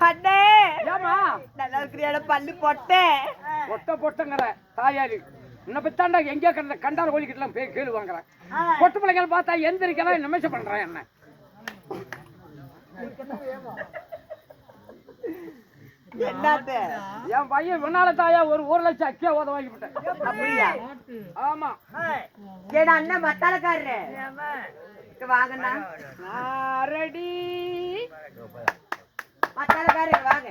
அண்ணே ஏமா நல்லா இருக்கிறியான பல்லு பொட்டை பொட்டங்கிற தாயாரி உன்னை பத்தாண்டா எங்கே கண்டார கோழிக்கிட்டலாம் போய் கேள்வி வாங்குறேன். பொட்டு பிள்ளைகள் பார்த்தா எந்திரிக்கலாம் நிமிஷம் பண்றேன் என்ன என்னது என் பையன் முன்னால தாயா ஒரு 1,00,000 அக்கியா ஓத வாங்கிவிட்டேன். அப்படியா? ஆமா ஏன்னா அண்ணன் மத்தாளக்காரரு வாங்கண்ணா ரெடி மத்தாளக்காரரு வாங்க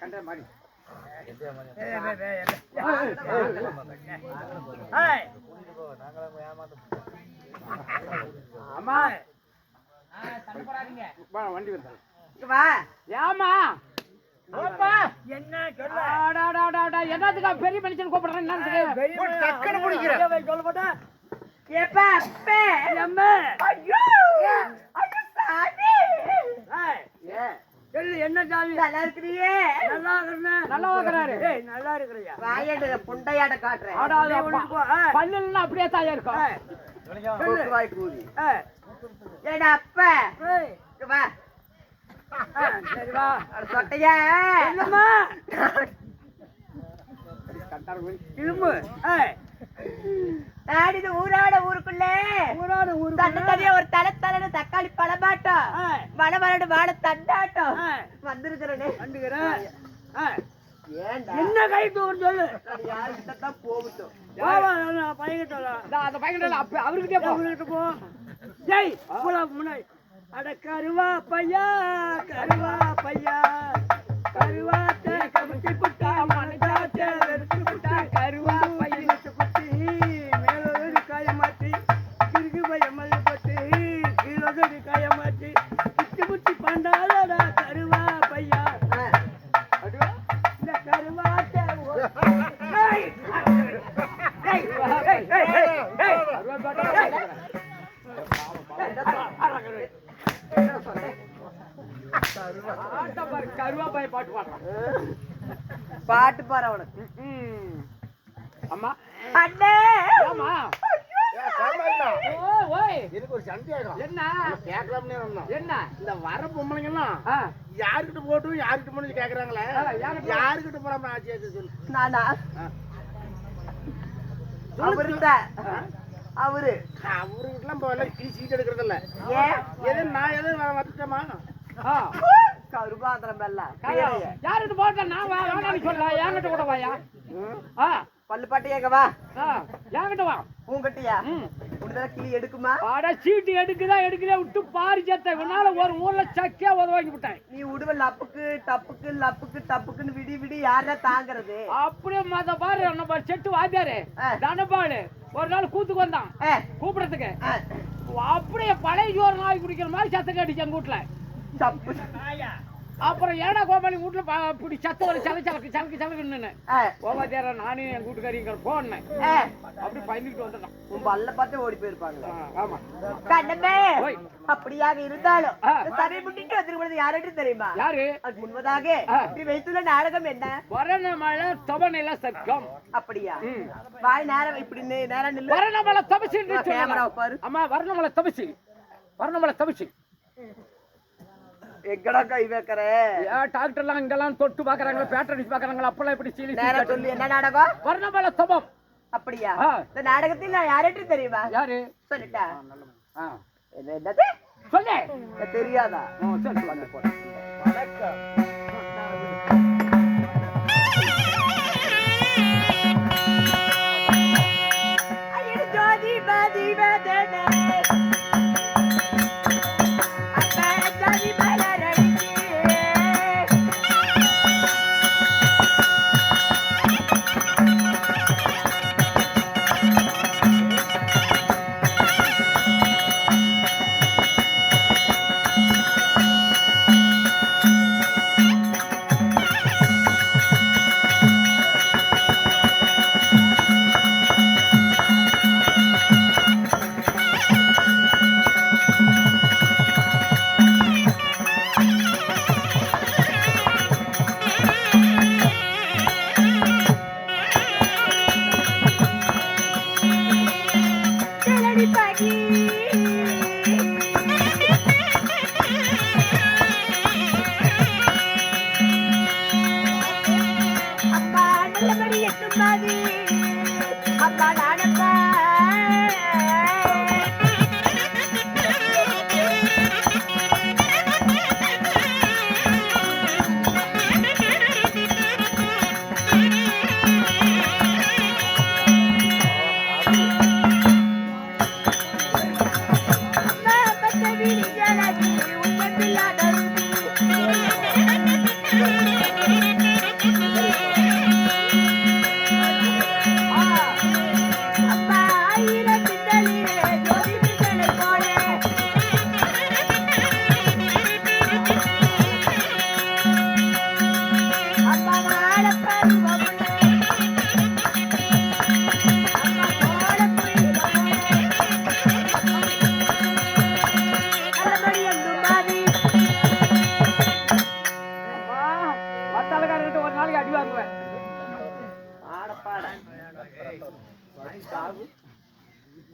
கண்ட மாதிரி ஆமா வண்டி வந்தாங்க வா ஏமா என்னத்துக்கா பெரிய மனுஷன் கூப்பிடுறேன் என்ன ஜாலி நல்லா இருக்கிறியே நல்லா இருக்கிறாரு நல்லா இருக்கிறியா வாயாடு புண்டையாட காட்டுறேன் பல்லுன்னா அப்படியே தாயா இருக்கும் ஏடா அப்ப வா சரி வா சொட்டையா என்னம்மா திரும்ப இது ஊராட ஊருக்குள்ளே தனியா ஒரு தலை தக்காளி பழமாட்டம் வளவரடு வாழ தண்டாட்டம் வந்திருக்கிறேன் என்ன கைட்டு சொல்லு யாருக்கிட்டதான் போகட்டும் அவர்கிட்ட போ ஜெய் முன்னாடி அட கருவா பையா கருவாத்தை கமிட்டி புட்டா மனசாத்தை வெறுத்து புட்டா கருவா பையன் குட்டி மேலோடு காயமாட்டி கிருகு பையன் மல்லி போட்டு கீழோடு காயமாட்டி குட்டி பண்டாலடா கருவா பையா இந்த கருவாத்தை கருவாப்பாய் பாட்டு பாடுறான் பாட்டு பாரு அவனுக்கு அம்மா அண்ணே ஆமா எனக்கு ஒரு சந்தேகம் என்ன கேட்கலாம்னு என்ன இந்த வர பொம்பளைங்கெல்லாம் யாருக்கிட்ட போட்டும் யாருக்கிட்ட போட்டு கேக்குறாங்களே யாருக்கிட்ட போறாம சொல்லு நானா அவருக்கெல்லாம் போல சீட் எடுக்கிறது இல்ல எது நான் எது வந்துட்டேமா கருபாந்திரம் யாருக்கிட்ட போட்டேன் நான் வேணான்னு சொல்ல என்கிட்ட கூட வாயா பல்லு பாட்டு ஏகவா என்கிட்ட வா உங்ககிட்டயா கிளி எடுக்குமா சீட்டு எடுக்குதா விட்டு பாரி சேர்த்த இவனால ஒரு 1,00,000 உதவாக்கி விட்டேன். நீ உடுவ லப்புக்கு டப்புக்கு லப்புக்கு டப்புக்குன்னு விடி யாரா தாங்கிறது அப்படியே மத பாரு நம்ம செட்டு வாத்தியாரு தனபாடு ஒரு நாள் கூத்துக்கு வந்தான் கூப்பிடறதுக்கு அப்படியே பழைய ஜோறு நாய் குடிக்கிற மாதிரி சத்த கேட்டுச்சு எங்க வீட்டுல. அப்புறம் ஏடா கோபாலி வீட்டுல இப்படி சத்த ஒரு சலக்குன்னு கோபாத்தியார நானும் என் கூட்டுக்காரிங்க போனேன் அப்படி பயந்துட்டு வந்துட்டான். உன் பல்ல பார்த்து ஓடி போயிருப்பாங்க. ஆமா கண்ணமே அப்படியாக இருந்தாலும் சரி முன்னிட்டு வந்திருக்கிறது யாருக்கு தெரியுமா? யாரு? அது முன்பதாக இப்படி வைத்துள்ள நாடகம் என்ன? வரணமலை தவநில சர்க்கம். அப்படியா? வாய் நேரம் இப்படி நேரம் நில்லு. வரணமலை தபசி கேமரா பாரு. அம்மா வரணமலை தபசி எங்கடா கை வைக்கிற? டாக்டர்லாம் இங்கெல்லாம் தொட்டு பாக்குறாங்களா பேட்டர்னிஸ் பாக்குறாங்களா அப்பெல்லாம் இப்படி சீலி நேரா சொல்லு. என்ன நாடகம்? வர்ணமல தபம். அப்படியா? இந்த நாடகத்தில் நான் யாருக்கு தெரியுமா? யாரு? சொல்லிட்டா. என்னது சொல்லு. தெரியாதா? சொல்லு வாங்க போ. வணக்கம். ஐயோ ஜோதி பாதி வேதனை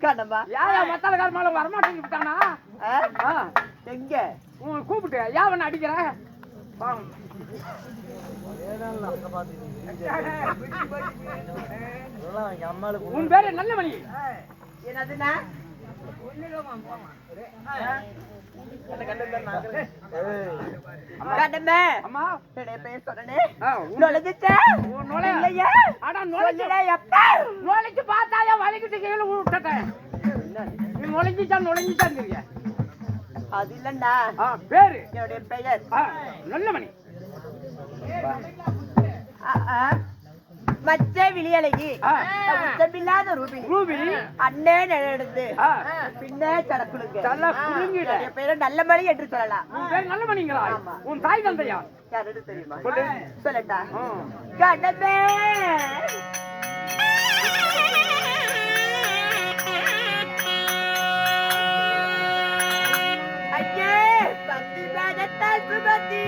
கண்ணம்மா யாரா மத்தாளக்கார மேல வரமாட்டேன்னு விட்டானா எங்க உன் கூப்பிட்டு ஏன் அவனை அடிக்கிற உன் பேரு நல்ல மணி என்னதுன்னா கடமை அம்மா பேர் சொன்னே நுழைச்சு பார்த்தாயா வலிக்கிட்டு கீழே விட்டுட்டேன் நீ நுழைஞ்சிட்டான் தெரிய அது இல்லண்டா பேரு என்னுடைய பெயர் நல்ல மணி மச்ச விழியழகி உச்சமில்லாத ரூபி அண்ணே நடந்து பின்னே கடக்குழுங்க பேரு நல்ல மணி என்று சொல்லலாம் நல்ல மணிங்களா உன் தாய் தந்தையா யாரு தெரியுமா சொல்லட்டா கடமை ஐயே பத்தி பாதத்தால் சுபதி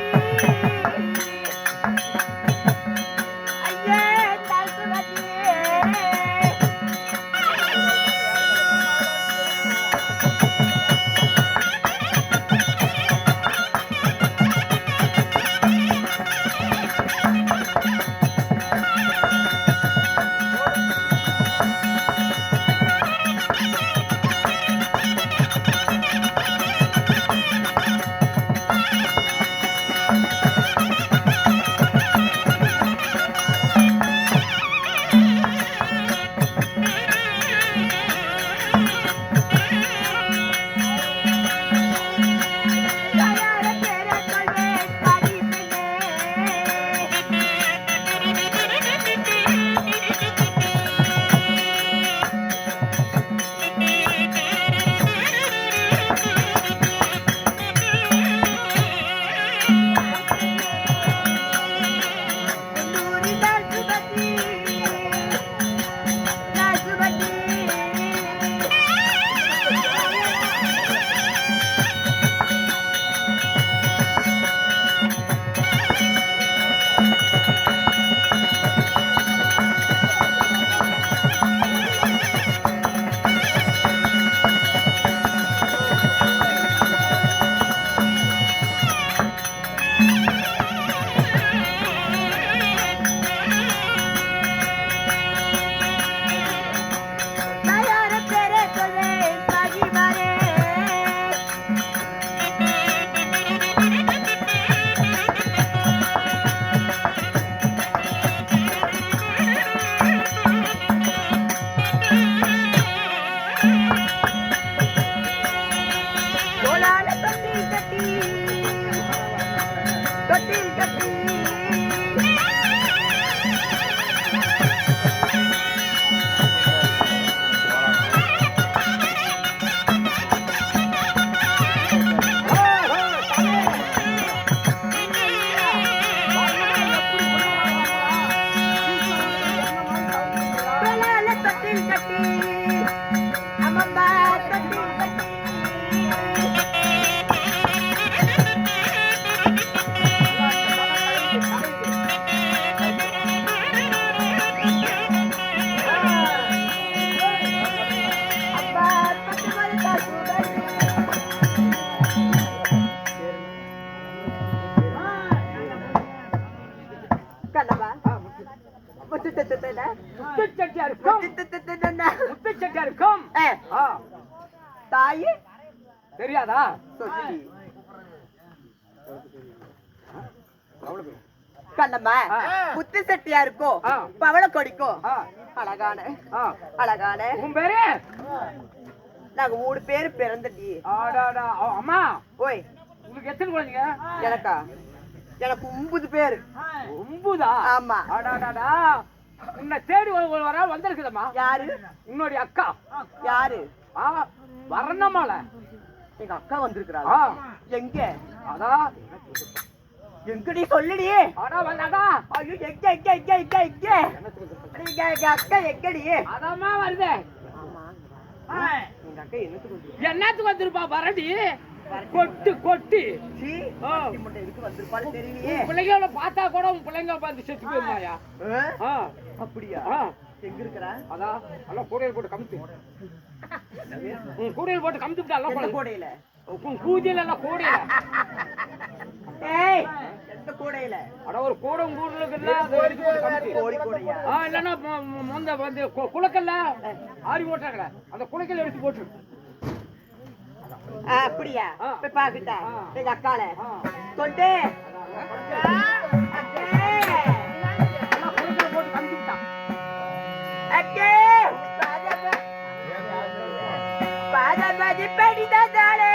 தாய் தெரியாதா கண்ணம்மா முத்து செட்டியா இருக்கும் பவள கொடிக்கும் அழகான அழகான உன் பேரு நாங்க 3 பேரு பிறந்தடி அம்மா ஓய் உங்களுக்கு எத்தனை குழந்தைங்க எனக்கா எனக்கு 9 பேரு 9 ஆமா உன்னை தேடி வர வந்திருக்குதம்மா யாரு உன்னுடைய அக்கா யாரு வரணமால எங்க அக்கா வந்திருக்கிறாளா எங்க அதான் எங்கடி சொல்லுடி வந்தாடா ஐயோ எங்க எங்க எங்க எங்க எங்க எங்க அக்கா எங்கடி அதாம்மா வருது எங்க அக்கா என்னத்துக்கு வந்திருப்பா வரடி கொட்டு கொட்டி வந்திருப்பாரு தெரியலையே பிள்ளைங்கள பார்த்தா கூட உன் பிள்ளைங்க பார்த்து செத்து போயிருந்தாயா அப்படியா எங்க இருக்கிற அதான் எல்லாம் கூடையில் போட்டு கமுத்து கூடையில் போட்டு கமுத்துட்டா எல்லாம் கூடையில கூஜையில எல்லாம் கூடையில ஏய் எந்த கூடையில அட ஒரு கூடம் கூடல கோழி கூடையா இல்லன்னா முந்த வந்து குளக்கல்ல ஆரி போட்டாங்கடா அந்த குளக்கல்ல எடுத்து போட்டு அப்படியா போய் பாக்கிட்டா எங்க அக்கால கொண்டு போட்டு கமுத்துட்டான் பாதி படிதாலே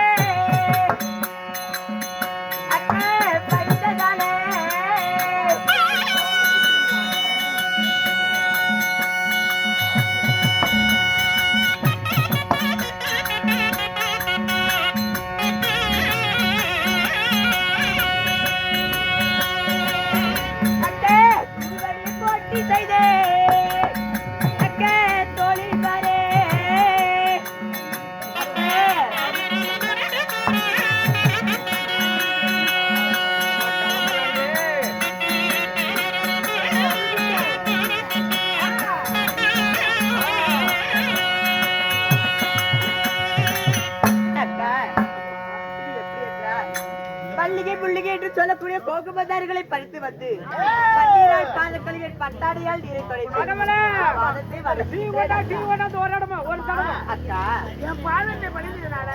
படிதாலே போட்டி செய்தே அக்கே தோழி பாரே பள்ளிகை புள்ளிகை என்று சொல்லக்கூடிய கோகுமதாரிகளை பறித்து வந்து பன்னீரால் பாதக்கலிகள் பட்டாடையால் நீரை அக்கா என் பாதத்தை பணிந்ததுனால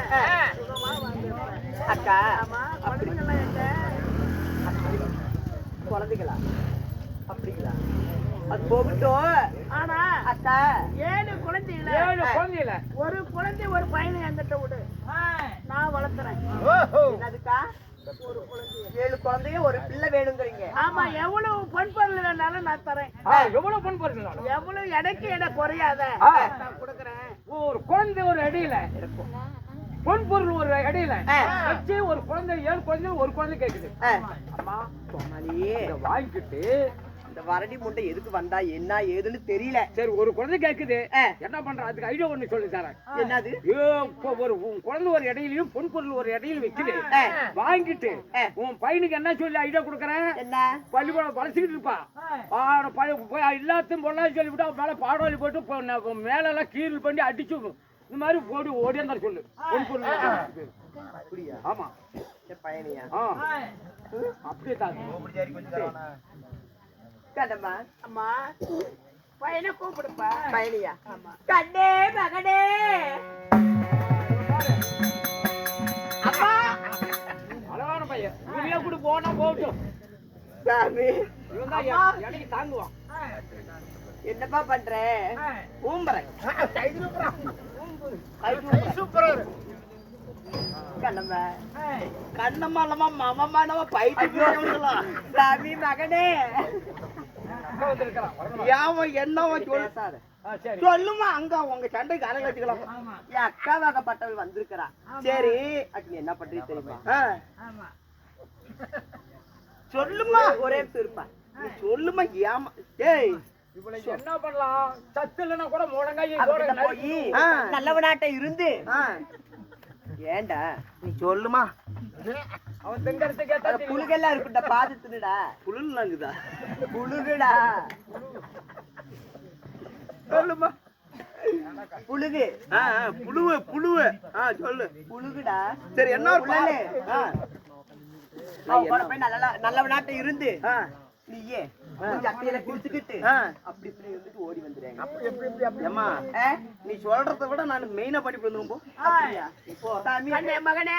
அக்கா குழந்தைகளா அப்படிங்களா அது போகட்டும் ஆனா அக்கா 7 குழந்தைகள ஒரு குழந்தை ஒரு பையனை என்கிட்ட விடு நான் வளர்த்துறேன் அதுக்கா 7 குழந்தைய ஒரு பிள்ளை வேணுங்கிறீங்க ஆமா எவ்வளவு பொன் பொருள் வேணாலும் நான் தரேன் எவ்வளவு பொன் பொருள் எவ்வளவு எடைக்கு எடை குறையாத நான் கொடுக்கறேன் ஒரு குழந்தை ஒரு அடியில இருக்கும் பொன் பொருள் ஒரு இடையில வச்சு ஒரு குழந்தை 7 குழந்தை ஒரு குழந்தை கேக்குது அம்மா சொன்னாலே வாங்கிட்டு இந்த வரடி முண்டை எதுக்கு வந்தா என்ன ஏதுன்னு தெரியல சரி ஒரு குழந்தை கேக்குது என்ன பண்ற அதுக்கு ஐடியா ஒண்ணு சொல்லி தரேன் என்னது ஒரு குழந்தை ஒரு இடையிலையும் பொன் பொருள் ஒரு இடையில வைக்குது வாங்கிட்டு உன் பையனுக்கு என்ன சொல்லி ஐடியா கொடுக்கறேன் என்ன பள்ளிக்கூடம் பழசிக்கிட்டு இருப்பா எல்லாத்தையும் பொண்ணா சொல்லிவிட்டா மேல பாடவழி போட்டு மேல எல்லாம் கீரல் பண்ணி அடிச்சு இந்த மாதிரி போடி ஓடியா சொல்லு பொன் பொருள் அப்படியா ஆமா பையனியா அப்படியே தான் கண்ணம்மா அம்மா பையனை கூப்பிடுப்பா பையனியா கண்ணே மகனே அம்மா அழகான பையன் இவனையே கூட போனா போகட்டும் சாமி இவன் தான் எனக்கு தாங்குவான் என்னப்பா பண்ற ஊம்பறேன் சூப்பரா கண்ணம்மா கண்ணம்மா இல்லம்மா மாமம்மா பைட்டு சாமி மகனே என்னவா சொல்லுமா அங்க உங்க சண்டைக்கு அரை கட்டிக்கலாம் என் அக்காவாகப்பட்டவள் வந்திருக்கிறா சரி அது என்ன பண்றீங்க தெரியுமா சொல்லுமா ஒரே இருப்பா நீ சொல்லுமா ஏமா டேய் என்ன பண்ணலாம் சத்து இல்லைன்னா கூட முழங்காய் போய் நல்லவனாட்ட இருந்து ஏண்டா நீ சொல்லுமா அவன் தெங்கறத கேட்டா புழுகெல்லாம் இருக்குடா பாத்துட்டுடா புழுங்குதா புழுகுடா சொல்லுமா புழுகு புழுவு புழுவு சொல்லு புழுகுடா சரி என்ன போய் நல்லவனாட்ட இருந்து நீயே சட்டையில குடிச்சுக்கிட்டு அப்படி இப்படி இருந்துட்டு ஓடி வந்துடுறேன் அம்மா நீ சொல்றத விட நான் மெயினா படிப்பு வந்துரும் மகனே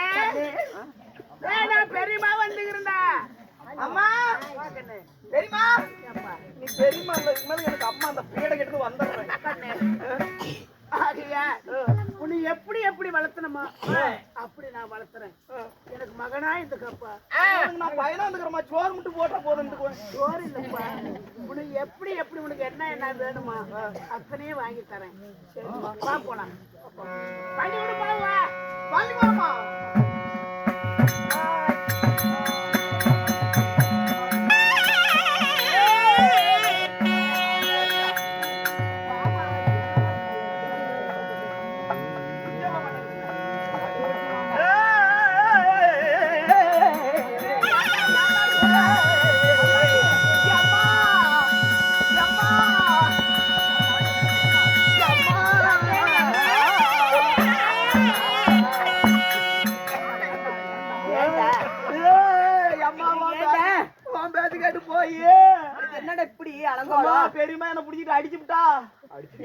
பெரியமா வந்துக்கிறா அம்மா பெரியமா நீ பெரியமா எனக்கு அம்மா அந்த பீடை கெட்டு வந்துடுறேன் உன்னை எப்படி எப்படி வளர்த்தனமா அப்படி நான் வளர்த்துறேன் எனக்கு மகனா இந்த கப்பா நான் பையனா இருந்துக்கிறமா சோறு மட்டும் போட்டா போதும் சோறு இல்லப்பா உனக்கு எப்படி எப்படி உனக்கு என்ன வேணுமா அத்தனையே வாங்கி தரேன் சரிமா போலாம் பள்ளி விட போவா பள்ளி போறமா போய் என்னடா இப்படி அலங்கோலா பெரியமா என்ன பிடிச்சிட்டு அடிச்சுட்டா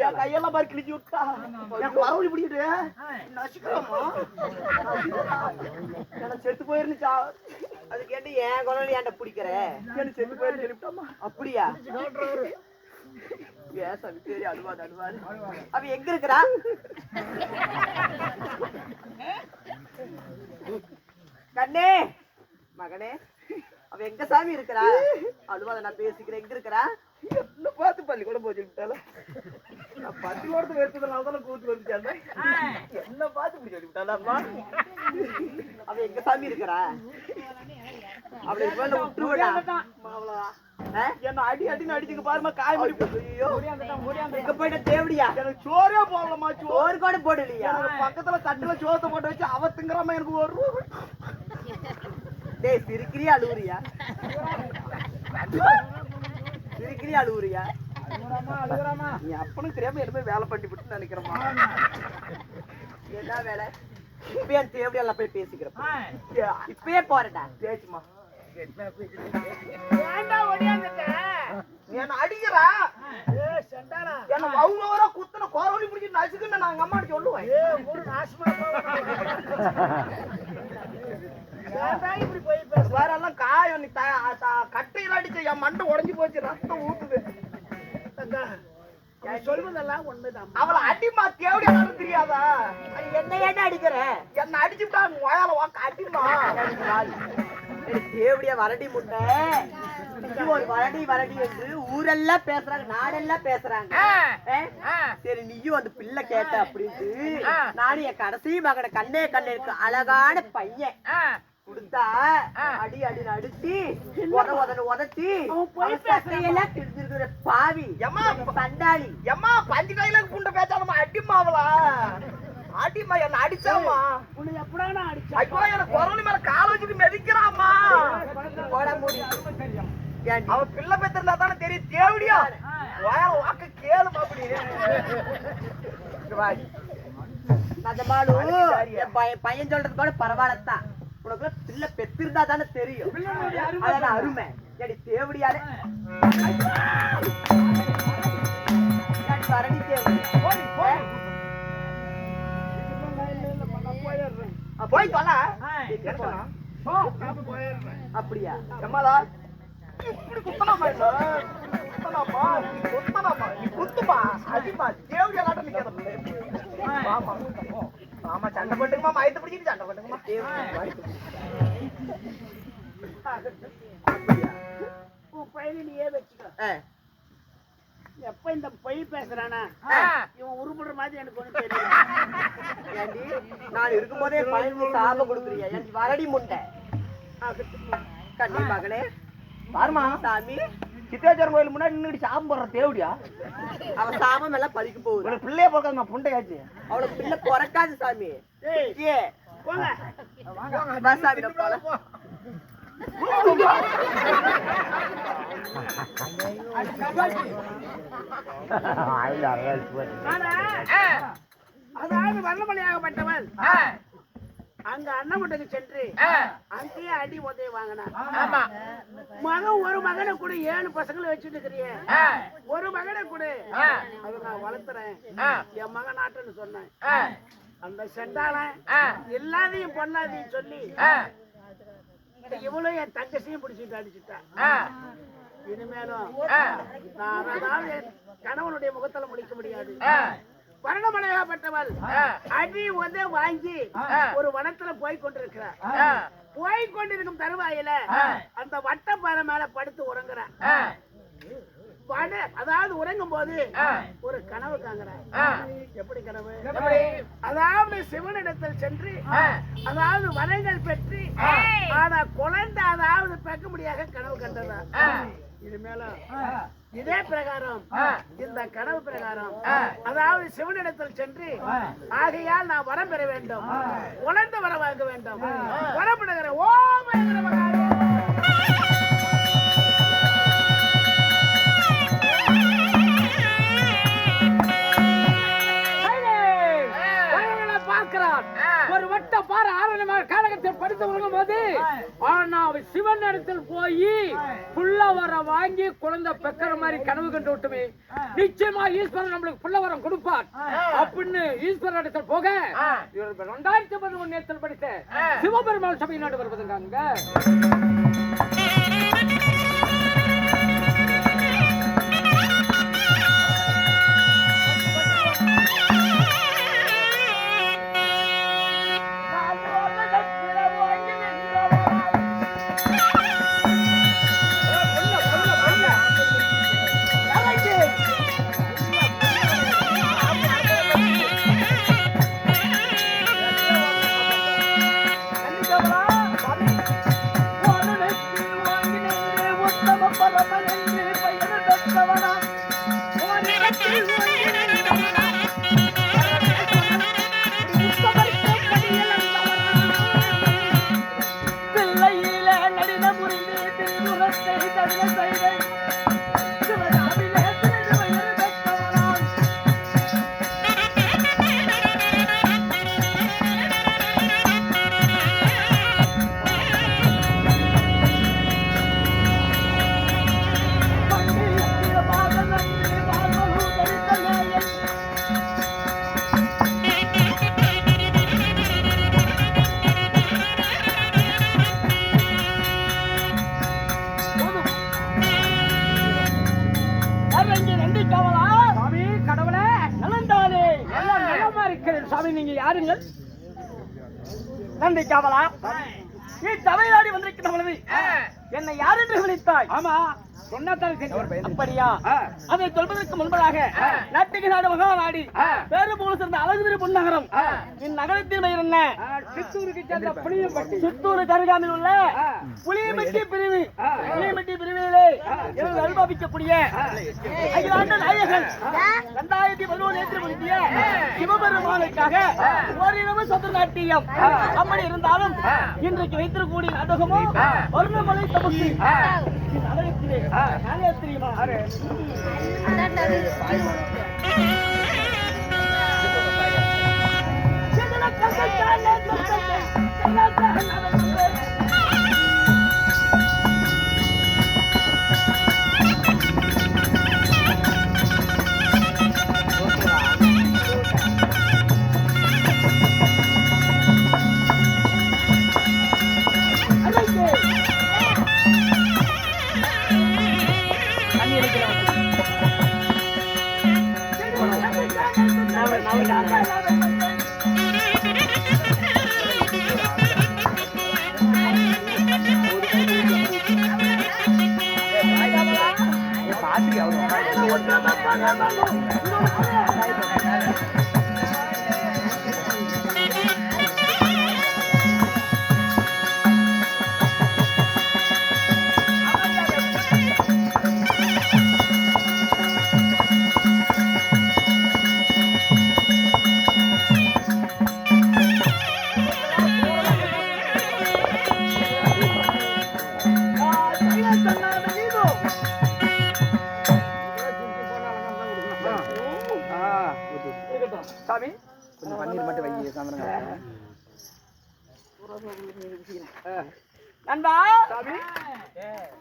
என் கையெல்லாம் பாரு கிழிச்சு விட்டா என் பரவலி பிடிக்கிட்டு நசுக்கலாமா எனக்கு செத்து போயிருந்துச்சா அது கேட்டு ஏன் குழந்தை ஏன்டா பிடிக்கிற எனக்கு செத்து போயிருந்து சொல்லிவிட்டாமா அப்படியா ஏன் சாமி சரி அழுவாது அழுவாது அவ எங்க இருக்கிறா கண்ணே மகனே அவ எங்க சாமி இருக்கிறா அழுவாத நான் பேசிக்கிறேன் எங்க இருக்கிறா என்ன பார்த்து பள்ளிக்கூடம் போய் சொல்லிவிட்டால நான் பள்ளிக்கூடத்து எடுத்ததுனால தானே கூத்து வந்துட்டேன் என்ன பார்த்து இப்படி சொல்லிவிட்டாலாம்மா அவ எங்க சாமி இருக்கிறா அவளை விட்டுருவா என்ன அடி அடின்னு அடிச்சுக்க பாருமா காய முடிப்பு எங்க போயிட்ட தேவடியா எனக்கு சோறே போடலமா சோறு கூட போடலையா பக்கத்துல தட்டுல சோத்தை போட்டு வச்சு அவ திங்குறாம எனக்கு ஒரு டேய் சிரிக்கிறியா அழுவுறியா சிரிக்கிறியா அழுவுறியா நீ அப்பனும் தெரியாம என்ன வேலை பண்ணி விட்டு நினைக்கிறமா என்ன வேலை இப்பயே தேவடி எல்லாம் போய் பேசிக்கிறேன் இப்பயே போறடா பேச்சுமா என்ன அடிக்கிறா என்ன அவ்வளோ குத்தன கோரவழி பிடிச்சி நசுக்குன்னு நாங்க அம்மா சொல்லுவேன் இப்படி போய் வேற எல்லாம் காயம் நீ கட்டையில் அடிச்ச என் மண்டை உடஞ்சி போச்சு ரத்தம் ஊத்துது சொல்வதெல்லாம் ஒண்ணுதான் அவளை அடிமா தேவடி யாரும் தெரியாதா என்ன ஏன்டா அடிக்கிற என்ன அடிச்சுட்டா மொயால வாக்க அடிமா தேவடியா வரடி முட்டை ஒரு வரடி வரடி என்று ஊரெல்லாம் பேசுறாங்க நாடெல்லாம் பேசுறாங்க சரி நீயும் அந்த பிள்ளை கேட்ட அப்படின்ட்டு நானும் என் கடைசி மகனை கண்ணே கண்ணனுக்கு அழகான பையன் கொடுத்தா அடி அடின்னு அடிச்சு உதச்சி எல்லாம் தெரிஞ்சிருக்கிற பாவி எம்மா சண்டாளி எம்மா பஞ்சு கையில புண்ட பேச்சாலமா அடிமா அவளா அடிமா என்ன அடிச்சாமா உன்னை எப்படானா அடிச்சா ஐயோ எனக்கு கொரோனா மேல கால வச்சுட்டு மிதிக்கிறாமா போட முடியும் அவ பிள்ளை பெத்திருந்தா தானே தெரியும் தேவடியா வாக்க கேளுமா அப்படி பையன் சொல்றது கூட பரவாயில்லத்தான் உனக்கு பிள்ளை பெத்திருந்தா தானே தெரியும் அதான் அருமை ஏடி தேவடியாலே வரடி தேவடி போய் சொல்ல அப்படியா எம்மாடா இப்படி குத்தலாமா குத்தலாமா குத்தலாமா நீ குத்துமா அடிமா தேவடியா நாட்டம் நிக்காத ஆமா ஆமா சண்டை போட்டுக்குமா மயத்தை பிடிச்சிட்டு சண்டை போட்டுக்குமா உன் பையனை நீயே வச்சுக்க எப்ப இந்த பொய் பேசுறானா இவன் உருப்படுற மாதிரி எனக்கு ஒண்ணு தெரியல ஏண்டி நான் இருக்கும்போதே பையனுக்கு சாபம் கொடுக்குறியா ஏண்டி வரடி முண்டை கண்ணி மகனே பாருமா சாமி சித்தேஸ்வரன் கோயில் முன்னாடி நின்று சாபம் போடுற தேவடியா அவன் சாபம் எல்லாம் பழிக்க போகுது உனக்கு பிள்ளைய போக்காங்க புண்டையாச்சு அவளுக்கு பிள்ளை பிறக்காது சாமி ஏ போங்க வா சாமி நம்ம போலாம் அதாவது வல்லமலையாகப்பட்டவன் அங்க அண்ணமட்டுக்கு சென்று அங்கேயே அடி உதவி வாங்கினான் மகன் ஒரு மகனை கூட 7 பசங்களை வச்சுட்டு இருக்கிறிய ஒரு மகனை கூட அதை நான் வளர்த்துறேன் என் மகன் ஆட்டன்னு சொன்னேன் அந்த செண்டாளன் எல்லாத்தையும் பொண்ணாதையும் சொல்லி இவளும் என் தங்கச்சியும் பிடிச்சிட்டு அடிச்சுட்டான் இனிமேலும் நான் அதாவது கணவனுடைய முகத்துல முடிக்க முடியாது வரணமலையாகப்பட்டவள் அடி வந்து வாங்கி ஒரு வனத்துல போய் கொண்டிருக்கிறார் போய் கொண்டிருக்கும் தருவாயில அந்த வட்டப்பாறை மேல படுத்து உறங்குறான் அதாவது உறங்கும் போது ஒரு கனவு காண்கிறார் எப்படி கனவு அதாவது சிவனிடத்தில் சென்று அதாவது வரங்கள் பெற்று ஆனா குழந்தை அதாவது பெக்க முடியாத கனவு கண்டதா இனிமேலும் இதே பிரகாரம் இந்த கனவு பிரகாரம் அதாவது சிவனிடத்தில் சென்று ஆகையால் நான் வரம் பெற வேண்டும் குழந்தை வர வாங்க வேண்டும் வரப்படுகிற ஓம் பார்க்கிறான் ஒரு வட்ட பாறை ஆரணமாக காலகத்தில் படித்து உறங்கும் போது ஆனா சிவன் இடத்தில் போய் புள்ளவரம் வாங்கி குழந்தை பெக்கிற மாதிரி கனவு கண்டு விட்டுமே நிச்சயமா ஈஸ்வரன் நம்மளுக்கு புள்ளவரம் கொடுப்பார் அப்படின்னு ஈஸ்வரன் இடத்தில் போக 2011 நேரத்தில் படித்த சிவபெருமான் சபை நாடு வருவதுங்க நன்றி காவலா நீ தமிழ்நாடு வந்திருக்கிற பொழுது என்னை யார் என்று விழித்தாய்? ஆமா அப்படியா? அதை சொல்வதற்கு முன்பதாக நாட்டுக்கு நாடு மகாநாடி பேரு போல சேர்ந்த அழகு பொன்னகரம் இந்நகரத்தின் பெயர் என்ன? சித்தூருக்கு சேர்ந்த புளியம்பட்டி. சித்தூருக்கு அருகாமையில் உள்ள புளியம்பட்டி பிரிவு. புளியம்பட்டி பிரிவிலே அனுபவிக்கக்கூடிய அகிலாண்ட நாயகன் 2011 ஏற்று முடித்திய சிவபெருமானுக்காக ஓரிரவு சதுர நாட்டியம். அப்படி இருந்தாலும் இன்றைக்கு வைத்திருக்கக்கூடிய நாடகமும் வருணமலை தபசு நகரத்திலே தெரியுமா?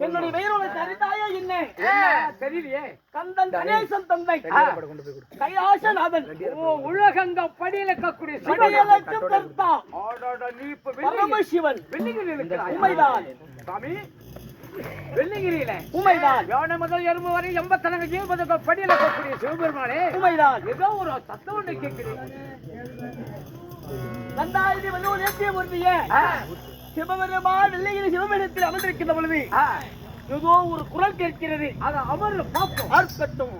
என்னுடைய பெயரோட சரிதாயா என்ன தெரியலையே. கந்தன் கணேசன் தந்தை கைலாசநாதன் உலகங்க படியில இருக்கக்கூடிய பரமசிவன் உண்மைதான் சாமி. வெள்ளிங்கிரியில உண்மைதான் யானை முதல் எறும்பு வரை 80 ஜீவபதங்கள் படியில இருக்கக்கூடிய சிவபெருமானே உண்மைதான். ஏதோ ஒரு சத்தம் ஒன்று கேட்கிறேன். 2011 ஏற்றிய பொருத்திய சிவபெருமான் வெள்ளிங்கிரி சிவபெருமானத்தில் அமர்ந்திருக்கின்ற பொழுது ஏதோ ஒரு குரல் கேட்கிறது. அதை அமர்ந்து பார்ப்போம். ஆர்க்கட்டும்.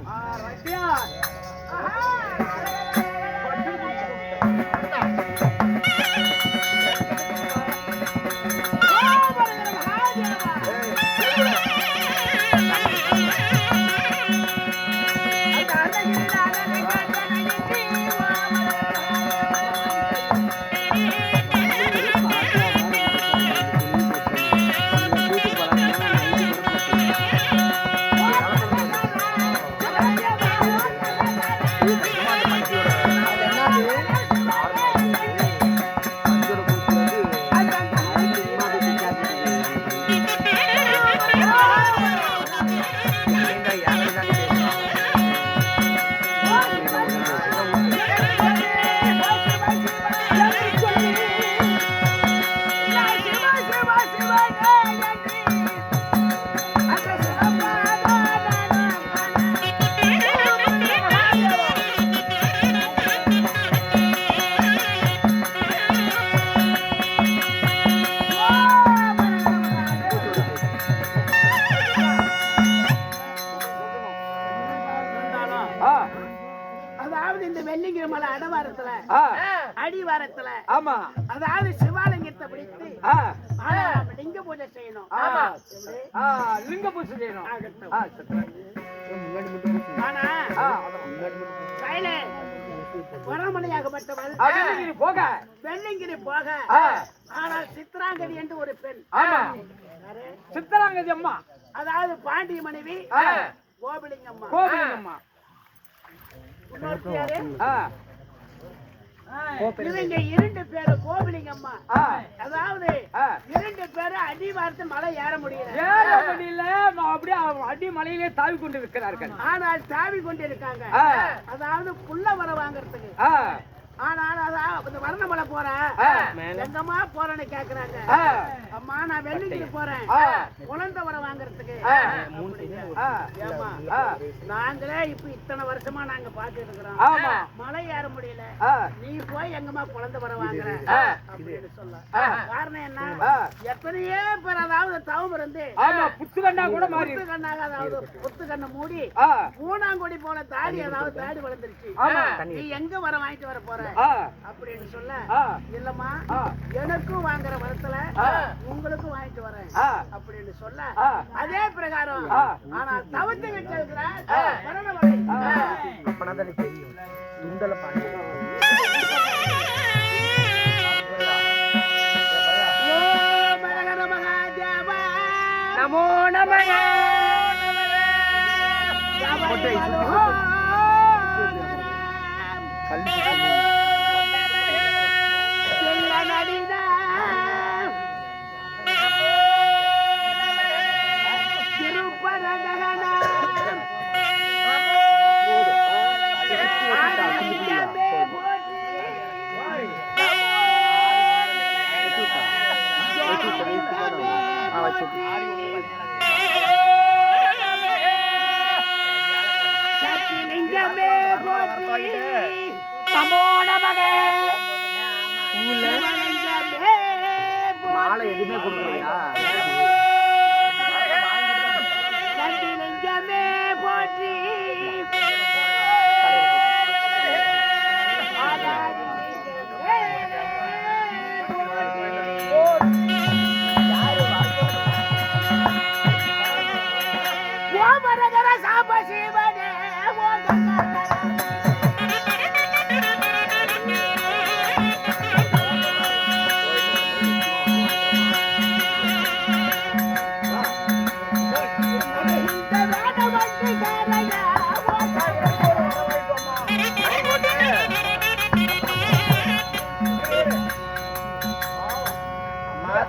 Thank you. அடிவாரத்துல ஆமா அதாவது சிவாலிங்கத்தை பிடித்து ஆனா நாம லிங்க பூஜை செய்யணும். ஆமா. எப்படி? லிங்க பூஜை செய்யணும். ஆகட்டும். சரி. ஆனா கையில வரமணியாகப்பட்டவள் வெள்ளிங்கிரி போக வெள்ளிங்கிரி போக ஆனால் சித்ராங்கதி என்று ஒரு பெண். ஆமா சித்தராங்கதி அம்மா அதாவது பாண்டிய மனைவி கோபிலிங்கம்மா. கோபிலிங்கம்மா இன்னொருத்தி யாரு? கோபிலிங்கம். இவங்க 2 பேரு கோபிலிங்கம்மா. அதாவது 2 பேரு அடிவாரத்து மலை ஏற முடியல. ஏற முடியல. நான் அப்படியே அடி மலையிலே தாவி கொண்டு இருக்கிறார்கள். ஆனால் தாவி கொண்டு இருக்காங்க. அதாவது புள்ள வர வாங்குறதுக்கு. ஆனால் அதான் வர்ணமலை போறேன் எங்கம்மா போறேன்னு கேக்குறாங்க. அம்மா நான் வெள்ளிங்கிரி போறேன் குழந்தை வர வாங்குறதுக்கு. ஏமா நாங்களே இப்ப இத்தனை வருஷமா நாங்க பாத்துட்டு இருக்கிறோம். மலை ஏற முடியல. நீ போய் எங்கம்மா குழந்தை வர வாங்குற அப்படின்னு சொல்ல. காரணம் என்ன? எத்தனையோ பேர் அதாவது தவம் இருந்து புத்து கண்ணா கூட மாறி புத்து கண்ணாக அதாவது புத்து கண்ணை மூடி மூணாங்கொடி போல தாடி அதாவது தாடி வளர்ந்துருச்சு. நீ எங்க வர வாங்கிட்டு வர போற அப்படின்னு சொல்ல. இல்லம்மா எனக்கும் வாங்குற வரத்துல உங்களுக்கும் வாங்கிட்டு வரேன் அப்படின்னு சொல்ல. அதே பிரகாரம் ஆனா தவத்தை இருக்கிற நமோ நம மாலை எதுவுமே கொடுக்கலையா? போற்றி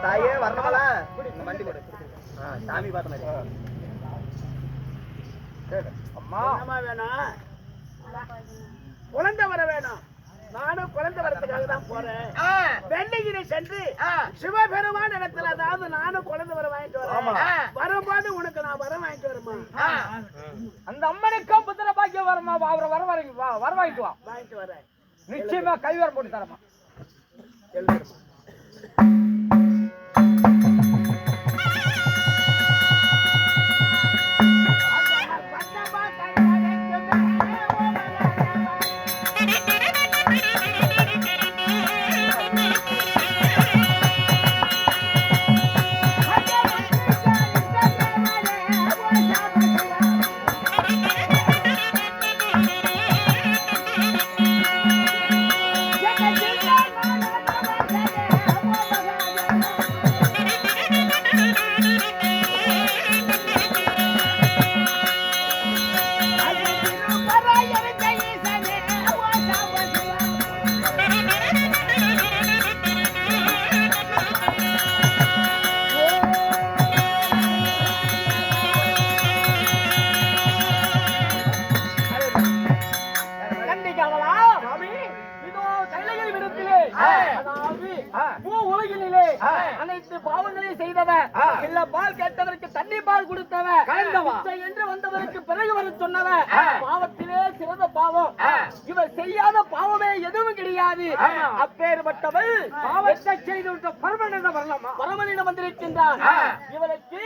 தாயே வரணுமல வண்டி போடு. சாமி பார்த்த மாதிரி. அம்மா வேணும் குழந்தை வர வேணும். நானும் குழந்தை வரதுக்காக தான் போறேன். வெள்ளிங்கிரி சென்று சிவபெருமான் இடத்துல அதாவது நானும் குழந்தை வர வாங்கிட்டு வரேன். வரும்போது உனக்கு நான் வர வாங்கிட்டு வருமா? அந்த அம்மனுக்கும் புத்திர பாக்கியம் வருமா? அவரை வர வாங்கிட்டு வா. வாங்கிட்டு வரேன். நிச்சயமா கைவரம் போட்டு தரமா. அனைத்து பாவங்களையும் செய்தவன், இல்ல பால் கேட்டவருக்கு தண்ணி பால் கொடுத்தவன், என்று வந்தவருக்கு பிறகு வர சொன்னவன், பாவத்திலே சிறந்த பாவம். இவர் செய்யாத பாவமே எதுவும் கிடையாது. அப்பேற்பட்டவள் பாவத்தை செய்து பரமனிடம் வரலாமா? பரமனிடம் வந்திருக்கின்றார். இவருக்கு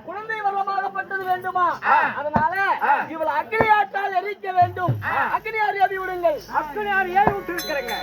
குழந்தை வரமாகப்பட்டது வேண்டுமா? அதனால இவள் அக்னியாட்டால் எரிக்க வேண்டும். அக்னியார் ஏவி விடுங்கள். அக்கனையார் ஏறி விட்டு இருக்கிறேங்க.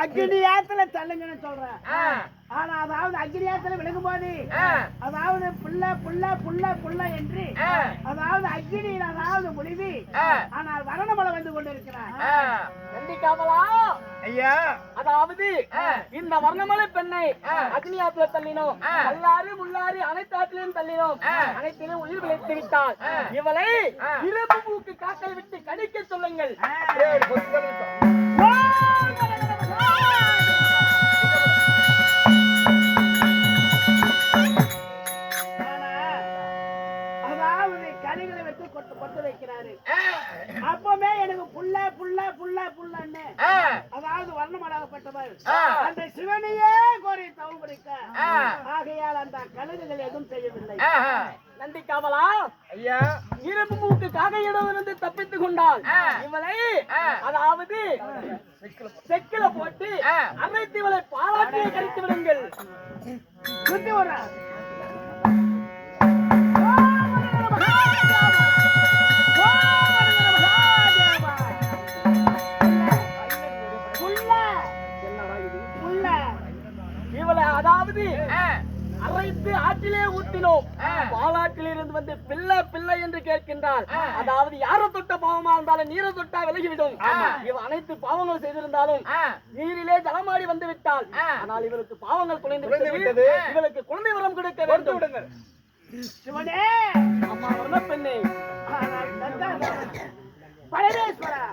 அக்னியாத்துல தள்ளுங்கன்னு சொல்றேன். ஆனா அதாவது அக்னியாத்துல விழுகும் போது அதாவது புள்ள புள்ள புள்ள புள்ள என்று அதாவது அக்னியில் அதாவது முடிவு. ஆனால் வரணமலை வந்து கொண்டிருக்கிறார். கண்டிக்காமலா ஐயா, அதாவது இந்த வர்ணமலை பெண்ணை அக்னியாத்துல தள்ளினோம். கல்லாறு முள்ளாறு அனைத்து ஆற்றிலும் தள்ளினோம். அனைத்திலும் உயிர் விளைத்து விட்டால் இவளை இரும்பு மூக்கு காக்கை விட்டு கடிக்க சொல்லுங்கள். அதாவது கனிகளை வச்சு கொட்டு வைக்கிறாரு. அப்பவே எனக்கு புள்ள புள்ள புள்ள புள்ளன்னு அதாவது வர்ணமலாகப்பட்டவர் அந்த சிவனையே கோரி தவம் பிடிக்க ஆகையால் அந்த கழுகுகள் எதுவும் செய்யவில்லை. நந்திக்காமலா ஐயா, இரும்பு மூக்கு காகையிடமிருந்து தப்பித்துக் கொண்டால் இவளை அதாவது செக்கில போட்டு அனைத்து இவளை பாலாற்றியை கழித்து விடுங்கள். சுத்தி வர இவளை அதாவது அரைத்து ஆற்றிலே ஊத்தினோம். பாலாற்றில் இருந்து வந்து பிள்ளை பிள்ளை என்று கேட்கின்றார். அதாவது யாரை தொட்ட பாவமா இருந்தாலும் நீரை தொட்டா விலகிவிடும். இவ அனைத்து பாவங்கள் செய்திருந்தாலும் நீரிலே ஜலமாடி வந்து விட்டால் ஆனால் இவளுக்கு பாவங்கள் குறைந்து விட்டது. இவளுக்கு குழந்தை வரம் கொடுக்க வேண்டும். சிவனே அம்மா வர்ண பெண்ணே, பரமேஸ்வரா,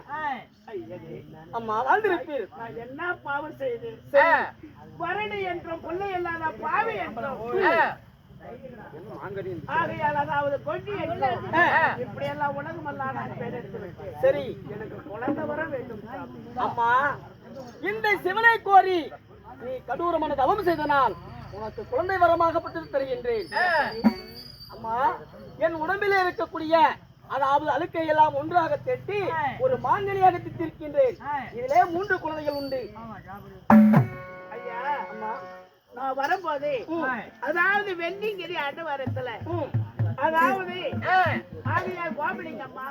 அம்மா வாழ்ந்திருப்பீர். நான் என்ன பாவம் செய்து வரணி என்றும் பிள்ளை இல்லாத பாவி என்றும் ஆகையால் அதாவது கொட்டி என்றும் இப்படி எல்லாம் உலகமெல்லாம் நான் பேர் எடுத்து விட்டேன். சரி, எனக்கு குழந்தை வர வேண்டும். அம்மா இந்த சிவனை கோரி நீ கடூரமான தவம் செய்தனால் உனக்கு குழந்தை வரமாகப்பட்டு தருகின்றேன். அம்மா என் உடம்பிலே இருக்கக்கூடிய அதாவது அழுக்கை எல்லாம் ஒன்றாக தேட்டி ஒரு மாங்கனியாக திட்டிருக்கின்றேன். இதிலே 3 குழந்தைகள் உண்டு. ஐயா, அம்மா நான் வரும்போது அதாவது வெள்ளிங்கிரி அடவரத்துல அதாவது ஆகையால் கோபிலிங்கம்மா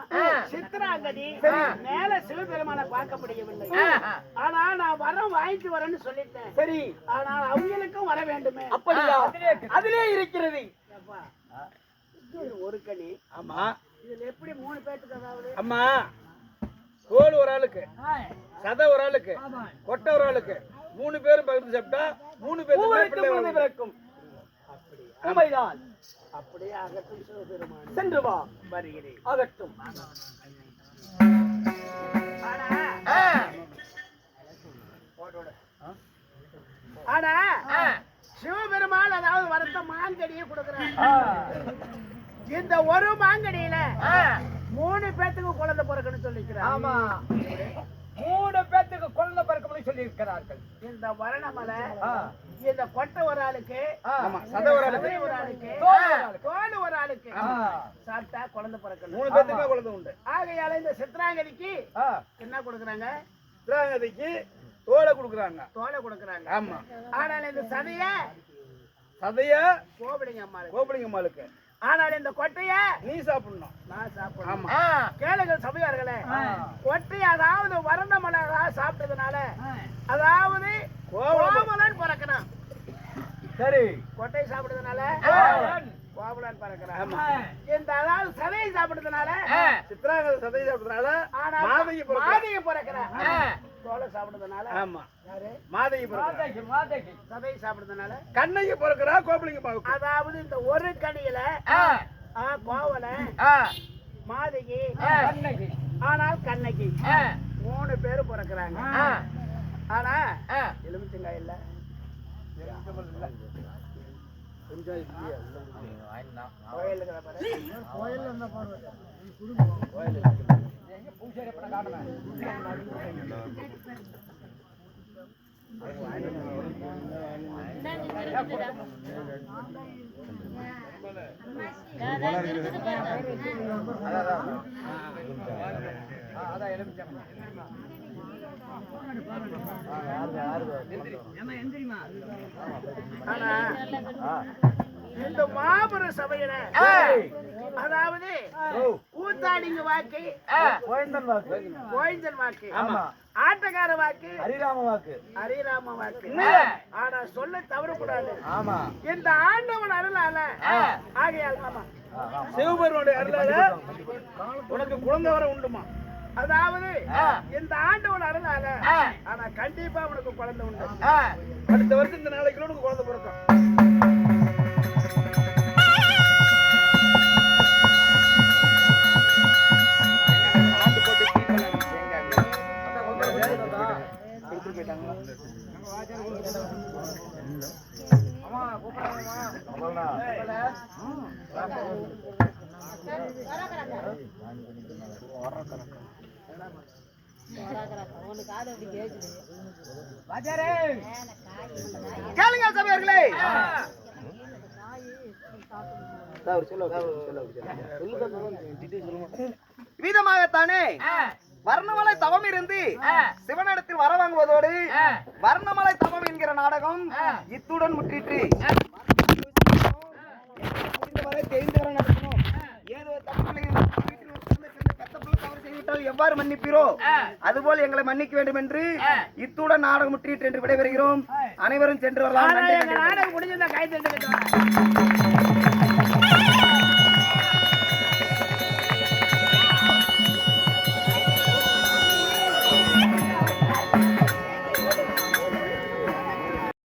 சித்ராங்கடி மேல சிவபெருமான பார்க்க முடியவில்லை. ஆனா நான் வரம் வாங்கிட்டு வரேன்னு சொல்லிட்டேன். சரி, ஆனால் அவங்களுக்கும் வர வேண்டுமே. அப்படியா? அதிலே இருக்கிறது ஒரு கனி. ஆமா, இதுல எப்படி 3 பேருக்கு அதாவது அம்மா தோல் ஒரு ஆளுக்கு, சதை ஒரு ஆளுக்கு, கொட்டை ஒரு ஆளுக்கு, 3 பேரும் பகிர்ந்து சாப்பிட்டா 3 பேருக்கு பிறக்கும். உண்மைதான். அப்படியே அகற்றும் சிவபெருமான். சென்று வா. வருகிறேன். அகற்றும். ஆனா சிவபெருமான் அதாவது வரத்த மாங்கடியை கொடுக்குறாங்க. இந்த ஒரு மாங்கடியில 3 பேத்துக்கு குழந்தை பிறக்கணும் சொல்லிக்கிறார். ஆமா, 3 பேத்துக்கு குழந்தை பிறக்கணும்னு சொல்லி இருக்கிறார்கள். இந்த வரணமலை இந்த கொட்டை ஒரு ஆளுக்கு, சதை ஒரு ஆளுக்கு, ஒரு ஆளுக்கு, தோல் ஒரு ஆளுக்கு சாப்பிட்டா குழந்தை பிறக்கணும். 3 பேத்துக்கு குழந்தை உண்டு. ஆகையால இந்த சித்ராங்கதிக்கு என்ன கொடுக்குறாங்க? சித்ராங்கதிக்கு தோலை கொடுக்குறாங்க. தோலை கொடுக்குறாங்க. ஆமா. ஆனால் இந்த சதைய சதைய கோபிலிங்க அம்மாளுக்கு. கோபிலிங்க அம்மாளுக்கு. ஆனால் இந்த கொட்டைய நீ சாப்பிடணும். நான் சாப்பிடணும். ஆமா. கேளுங்கள் சபையார்களே, கொட்டை அதாவது வறண்ட மலரா சாப்பிட்டதுனால அதாவது கோவலன் பிறக்கணும். சரி. கொட்டை சாப்பிட்டதுனால கோவலன் பிறக்கிறான். இந்த அதாவது சதையை சாப்பிட்டதுனால சித்ராங்க சதை சாப்பிட்டதுனால மாதையை பிறக்கிறான். தோலை சாப்பிட்டதுனால ஆமா யாரு மாதையை பிறக்கிறா. சதையை சாப்பிட்டதுனால கண்ணைக்கு பிறக்கிறா கோபலிங்க பாவுக்கு. அதாவது இந்த ஒரு கடியில கோவலன் மாதகி ஆனால் கண்ணகி 3 பேரு பிறக்கிறாங்க. ஆனா எலுமிச்சங்காய் இல்ல, ஆனா இந்த மாபெரும் சபையில அதாவது கூத்தாடிங்க வாக்கு, கோயந்தன் வாக்கு, ஆட்டக்கார வாக்கு, ஹரிராம வாக்கு. ஆனா சொல்ல தவறக்கூடாது. இந்த ஆண்டவன் அருளால ஆகையால் மாமா சிவபெருமானுடைய அருளால உனக்கு குழந்தை வர உண்டுமா? அதாவது இந்த ஆண்டவன் அருளால ஆனா கண்டிப்பா உனக்கு குழந்தை உண்டு. அடுத்த வருஷம் இந்த நாளைக்கு உனக்கு குழந்தை பிறக்கும். கேளுங்க சபையர்களே, விதமாகத்தானே வர்ணமலை தவம் இருந்து சிவனிடத்தில் வர வாங்குவதோடு வர்ணமலை தவம் என்கிற நாடகம் இத்துடன் முற்றிற்று. தெரிந்து வர நடக்கணும். ஏதோ எவ்வாறு மன்னிப்பீரோ அதுபோல் எங்களை மன்னிக்க வேண்டும் என்று இத்துடன் நாடகம் முற்றிற்று என்று விடைபெறுகிறோம். அனைவரும் சென்று வரலாம். நாடகம் முடிஞ்சதா கை தட்டு